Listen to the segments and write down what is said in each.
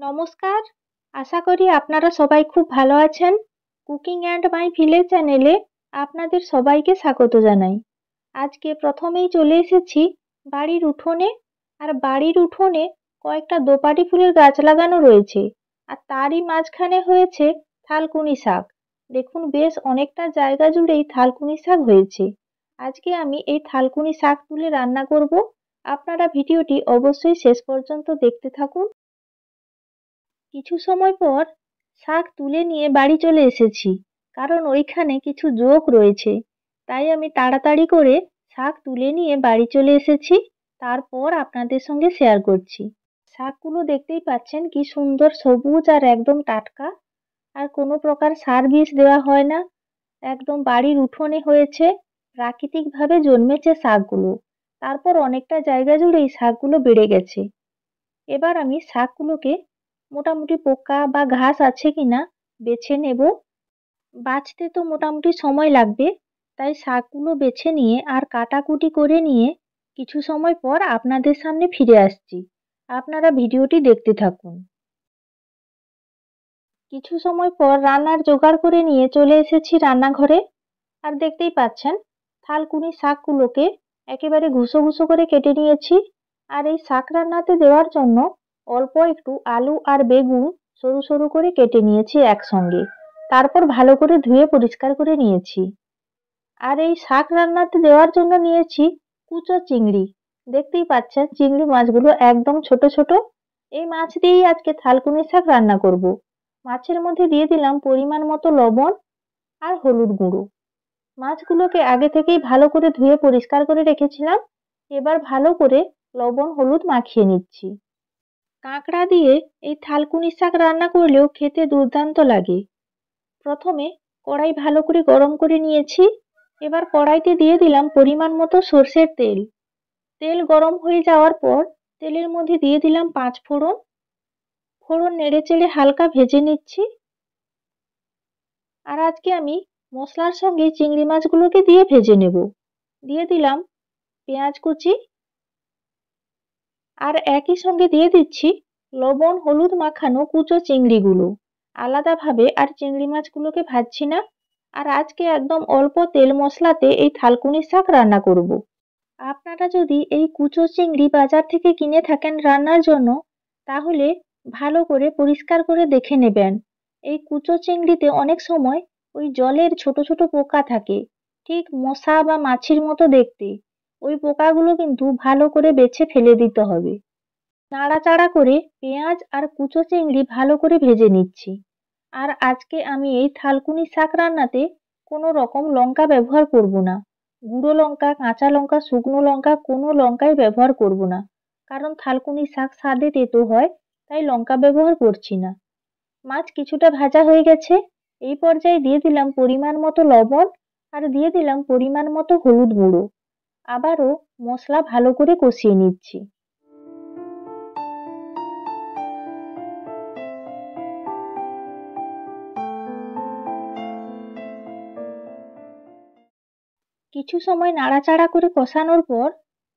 নমস্কার। আশা করি আপনারা সবাই খুব ভালো আছেন। কুকিং অ্যান্ড মাই ভিলেজ চ্যানেলে আপনাদের সবাইকে স্বাগত জানাই। আজকে প্রথমেই চলে এসেছি বাড়ির উঠোনে। আর বাড়ির উঠোনে কয়েকটা দোপাটি ফুলের গাছ লাগানো রয়েছে, আর তারই মাঝখানে হয়েছে থালকুনি শাক। দেখুন, বেশ অনেকটা জায়গা জুড়েই থালকুনি শাক হয়েছে। আজকে আমি এই থালকুনি শাক তুলে রান্না করব। আপনারা ভিডিওটি অবশ্যই শেষ পর্যন্ত দেখতে থাকুন। কিছু সময় পর শাক তুলে নিয়ে বাড়ি চলে এসেছি, কারণ ওইখানে কিছু জোঁক রয়েছে। তাই আমি তাড়াতাড়ি করে শাক তুলে নিয়ে বাড়ি চলে এসেছি। তারপর আপনাদের সঙ্গে শেয়ার করছি। শাকগুলো দেখতেই পাচ্ছেন কি সুন্দর সবুজ আর একদম টাটকা, আর কোনো প্রকার সার বিষ দেওয়া হয় না। একদম বাড়ির উঠোনে হয়েছে, প্রাকৃতিকভাবে জন্মেছে শাকগুলো। তারপর অনেকটা জায়গা জুড়েই শাকগুলো বেড়ে গেছে। এবার আমি শাকগুলোকে মোটামুটি পোকা বা ঘাস আছে কিনা বেছে নেব। বাছতে তো মোটামুটি সময় লাগবে, তাই শাকগুলো বেছে নিয়ে আর কাটাকুটি করে নিয়ে কিছু সময় পর আপনাদের সামনে ফিরে আসছি। আপনারা ভিডিওটি দেখতে থাকুন। কিছু সময় পর রান্নার জোগাড় করে নিয়ে চলে এসেছি রান্নাঘরে। আর দেখতেই পাচ্ছেন থালকুনি শাকগুলোকে একেবারে ঘুষো ঘুষো করে কেটে নিয়েছি। আর এই শাক রান্নাতে দেওয়ার জন্য অল্প একটু আলু আর বেগুন সরু সরু করে কেটে নিয়েছি একসঙ্গে। তারপর ভালো করে ধুয়ে পরিষ্কার করে নিয়েছি। আর এই শাক রান্নাতে দেওয়ার জন্য নিয়েছি কুচো চিংড়ি। দেখতেই পাচ্ছেন চিংড়ি মাছগুলো একদম ছোট ছোট। এই মাছ দিয়েই আজকে থালকুনি শাক রান্না করব। মাছের মধ্যে দিয়ে দিলাম পরিমাণ মতো লবণ আর হলুদ গুঁড়ো। মাছগুলোকে আগে থেকেই ভালো করে ধুয়ে পরিষ্কার করে রেখেছিলাম। এবার ভালো করে লবণ হলুদ মাখিয়ে নিচ্ছি। কাঁকড়া দিয়ে এই থালকুনি শাক রান্না করলেও খেতে দুর্দান্ত লাগে। প্রথমে কড়াই ভালো করে গরম করে নিয়েছি। এবার কড়াইতে দিয়ে দিলাম পরিমাণ মতো সর্ষের তেল। তেল গরম হয়ে যাওয়ার পর তেলের মধ্যে দিয়ে দিলাম 5 ফোড়ন। ফোড়ন নেড়েচেড়ে হালকা ভেজে নিচ্ছি। আর আজকে আমি মশলার সঙ্গে চিংড়ি মাছগুলোকে দিয়ে ভেজে নেব। দিয়ে দিলাম পেঁয়াজ কুচি, আর একই সঙ্গে দিয়ে দিচ্ছি লবণ হলুদ মাখানো কুচো চিংড়িগুলো। আলাদাভাবে আর চিংড়ি মাছগুলোকে ভাজছি না। আর আজকে একদম অল্প তেল মশলাতে এই থালকুনি শাক রান্না করব। আপনারা যদি এই কুচো চিংড়ি বাজার থেকে কিনে থাকেন রান্নার জন্য, তাহলে ভালো করে পরিষ্কার করে দেখে নেবেন। এই কুচো চিংড়িতে অনেক সময় ওই জলের ছোট ছোট পোকা থাকে, ঠিক মশা বা মাছির মতো দেখতে। ওই পোকাগুলো কিন্তু ভালো করে বেছে ফেলে দিতে হবে। নাড়াচাড়া করে পেঁয়াজ আর কুচো চিংড়ি ভালো করে ভেজে নিচ্ছি। আর আজকে আমি এই থালকুনি শাক রান্নাতে কোনো রকম লঙ্কা ব্যবহার করব না। গুঁড়ো লঙ্কা, কাঁচা লঙ্কা, শুকনো লঙ্কা কোনো লঙ্কাই ব্যবহার করব না, কারণ থালকুনি শাক স্বাদে তেতো হয়, তাই লঙ্কা ব্যবহার করছি না। মাছ কিছুটা ভাজা হয়ে গেছে। এই পর্যায়ে দিয়ে দিলাম পরিমাণ মতো লবণ, আর দিয়ে দিলাম পরিমাণ মতো হলুদ গুঁড়ো। আবারও মশলা ভালো করে কষিয়ে নিচ্ছি। কিছু সময় নাড়াচাড়া করে কষানোর পর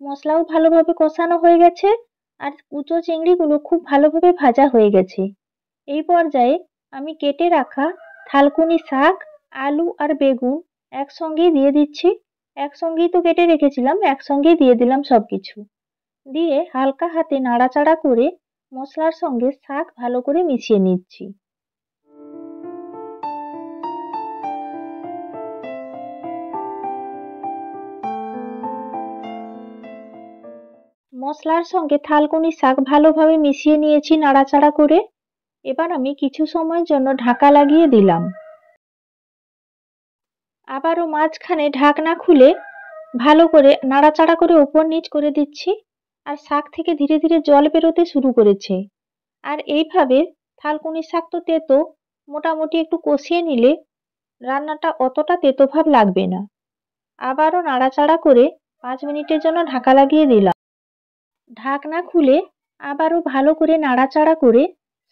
মশলাও ভালোভাবে কষানো হয়ে গেছে, আর কুচো চিংড়িগুলো খুব ভালোভাবে ভাজা হয়ে গেছে। এই পর্যায়ে আমি কেটে রাখা থালকুনি শাক, আলু আর বেগুন একসঙ্গেই দিয়ে দিচ্ছি। একসঙ্গেই তো কেটে রেখেছিলাম, একসঙ্গেই দিয়ে দিলাম সবকিছু। দিয়ে হালকা হাতে নাড়াচাড়া করে মশলার সঙ্গে শাক ভালো করে মিশিয়ে নিচ্ছি। মশলার সঙ্গে থালকুনি শাক ভালোভাবে মিশিয়ে নিয়েছি নাড়াচাড়া করে। এবার আমি কিছু সময়ের জন্য ঢাকা লাগিয়ে দিলাম। আবারও মাঝখানে ঢাকনা খুলে ভালো করে নাড়াচাড়া করে উপর নিচ করে দিচ্ছি। আর শাক থেকে ধীরে ধীরে জল বেরোতে শুরু করেছে। আর এইভাবে থালকুনি শাক তো তেতো, মোটামুটি একটু কষিয়ে নিলে রান্নাটা অতটা তেতো ভাব লাগবে না। আবারও নাড়াচাড়া করে 5 মিনিটের জন্য ঢাকা লাগিয়ে দিলাম। ঢাকনা খুলে আবারও ভালো করে নাড়াচাড়া করে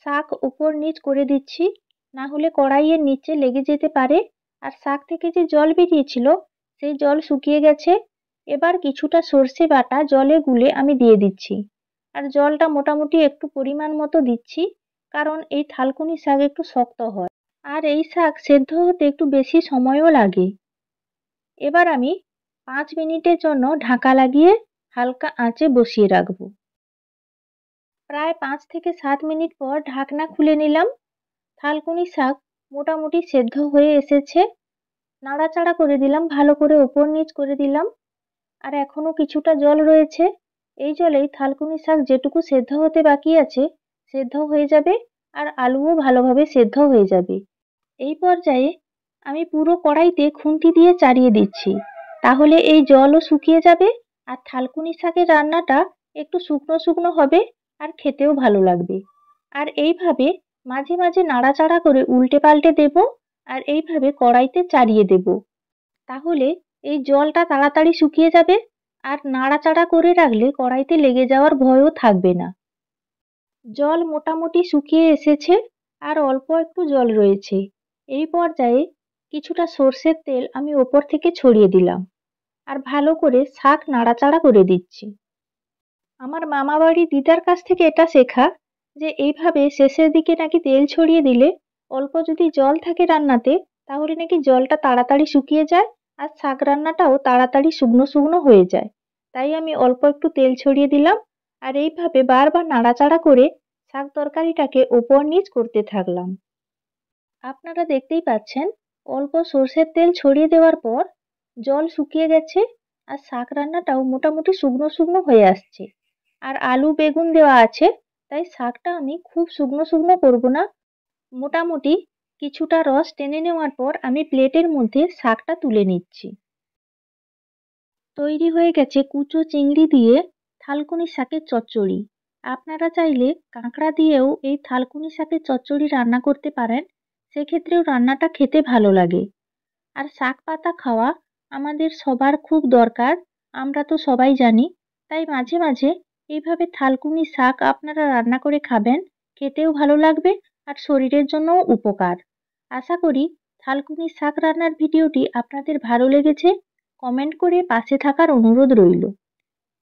শাক উপর নিচ করে দিচ্ছি, না হলে কড়াইয়ের নিচে লেগে যেতে পারে। আর শাক থেকে যে জল বেরিয়েছিল সেই জল শুকিয়ে গেছে। এবার কিছুটা সর্ষে বাটা জলে গুলে আমি দিয়ে দিচ্ছি। আর জলটা মোটামুটি একটু পরিমাণ মতো দিচ্ছি, কারণ এই থালকুনি শাক একটু শক্ত হয় আর এই শাক সেদ্ধ হতে একটু বেশি সময়ও লাগে। এবার আমি 5 মিনিটের জন্য ঢাকা লাগিয়ে হালকা আঁচে বসিয়ে রাখবো। প্রায় 5 থেকে 7 মিনিট পর ঢাকনা খুলে নিলাম। থালকুনি শাক মোটামুটি সেদ্ধ হয়ে এসেছে। নাড়াচাড়া করে দিলাম, ভালো করে ওপর নিচ করে দিলাম। আর এখনো কিছুটা জল রয়েছে। এই জলেই থালকুনি শাক যেটুকু সেদ্ধ হতে বাকি আছে সেদ্ধ হয়ে যাবে আর আলুও ভালোভাবে সেদ্ধ হয়ে যাবে। এই পর্যায়ে আমি পুরো কড়াইতে খুন্তি দিয়ে চাড়িয়ে দিচ্ছি, তাহলে এই জলও শুকিয়ে যাবে আর থালকুনি শাকের রান্নাটা একটু শুকনো শুকনো হবে আর খেতেও ভালো লাগবে। আর এইভাবে মাঝে মাঝে নাড়াচাড়া করে উল্টে পাল্টে দেব আর এইভাবে কড়াইতে চাড়িয়ে দেব, তাহলে এই জলটা তাড়াতাড়ি শুকিয়ে যাবে আর নাড়াচাড়া করে রাখলে কড়াইতে লেগে যাওয়ার ভয়ও থাকবে না। জল মোটামুটি শুকিয়ে এসেছে আর অল্প একটু জল রয়েছে। এই পর্যায়ে কিছুটা সর্ষের তেল আমি ওপর থেকে ছড়িয়ে দিলাম আর ভালো করে শাক নাড়াচাড়া করে দিচ্ছি। আমার মামাবাড়ি দিদার কাছ থেকে এটা শেখা যে এইভাবে শেষের দিকে নাকি তেল ছড়িয়ে দিলে অল্প যদি জল থাকে রান্নাতে তাহলে নাকি জলটা তাড়াতাড়ি শুকিয়ে যায় আর শাক রান্নাটাও তাড়াতাড়ি শুকনো শুকনো হয়ে যায়। তাই আমি অল্প একটু তেল ছড়িয়ে দিলাম আর এইভাবে বারবার নাড়াচাড়া করে শাক তরকারিটাকে ওপর নিচ করতে থাকলাম। আপনারা দেখতেই পাচ্ছেন অল্প সর্ষের তেল ছড়িয়ে দেওয়ার পর জল শুকিয়ে গেছে আর শাক রান্নাটাও মোটামুটি শুকনো শুকনো হয়ে আসছে। আর আলু বেগুন দেওয়া আছে, তাই শাকটা আমি খুব শুকনো শুকনো করব না, মোটামুটি কিছুটা রস টেনে নেওয়ার পর আমি প্লেটের মধ্যে শাকটা তুলে নিচ্ছি। তৈরি হয়ে গেছে কুচো চিংড়ি দিয়ে থালকুনি শাকের চচ্চড়ি। আপনারা চাইলে কাঁকড়া দিয়েও এই থালকুনি শাকের চচ্চড়ি রান্না করতে পারেন, সেক্ষেত্রেও রান্নাটা খেতে ভালো লাগে। আর শাক পাতা খাওয়া আমাদের সবার খুব দরকার, আমরা তো সবাই জানি। তাই মাঝে মাঝে এইভাবে থালকুনি শাক আপনারা রান্না করে খাবেন, খেতেও ভালো লাগবে আর শরীরের জন্যও উপকার। আশা করি থালকুনি শাক রান্নার ভিডিওটি আপনাদের ভালো লেগেছে। কমেন্ট করে পাশে থাকার অনুরোধ রইল।